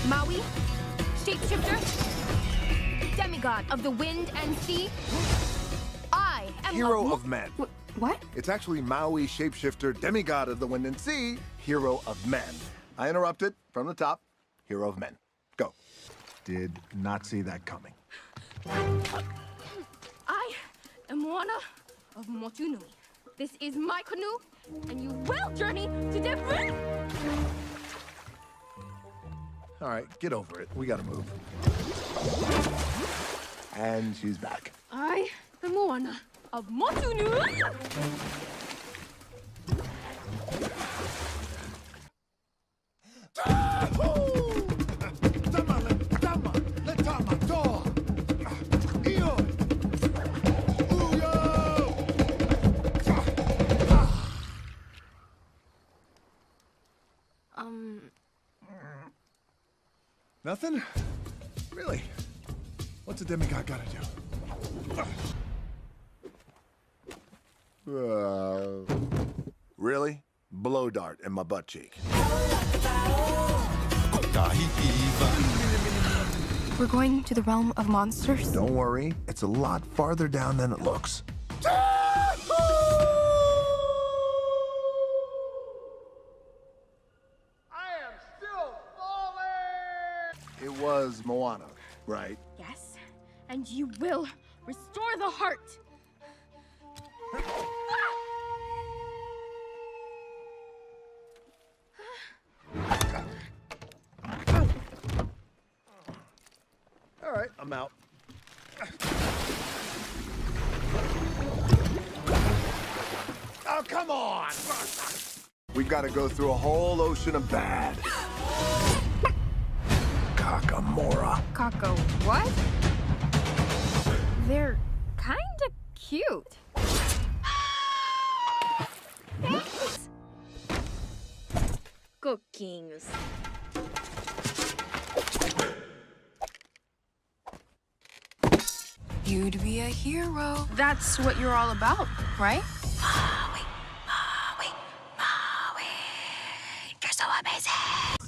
Maui, shapeshifter, demigod of the wind and sea. I am Hero of men. What? It's actually Maui, shapeshifter, demigod of the wind and sea, hero of men. I interrupted from the top. Hero of men. Go. Did not see that coming. I am Moana of Motunui. This is my canoe, and you will journey to different... All right, get over it. We gotta move. And she's back. I am Moana of Motunui. Nothing? Really? What's a demigod gotta do? Really? Blow dart in my butt cheek. We're going to the realm of monsters? Don't worry, it's a lot farther down than it looks. It was Moana, right? Yes, and you will restore the heart. All right, I'm out. Oh, come on! We've got to go through a whole ocean of bad. Kakamora. Kako, what? They're kinda cute. Cookings. You'd be a hero. That's what you're all about, right? You're so amazing.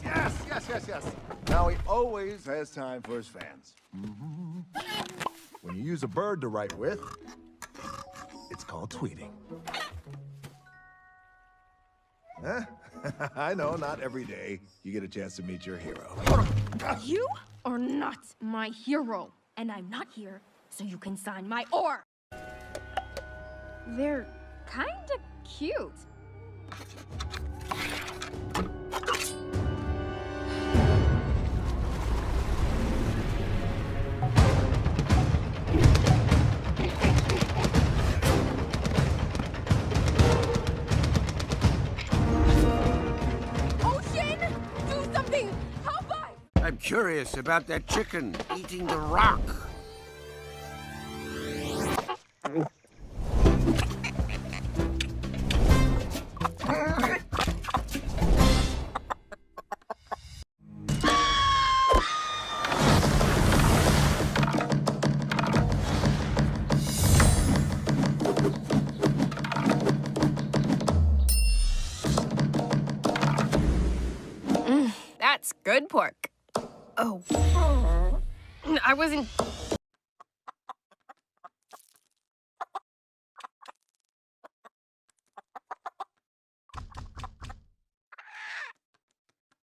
Yes. Now he always has time for his fans. When you use a bird to write with, it's called tweeting. Huh? I know, not every day you get a chance to meet your hero. You are not my hero, and I'm not here so you can sign my oar. They're kinda cute. I'm curious about that chicken eating the rock. That's good pork. Oh. I wasn't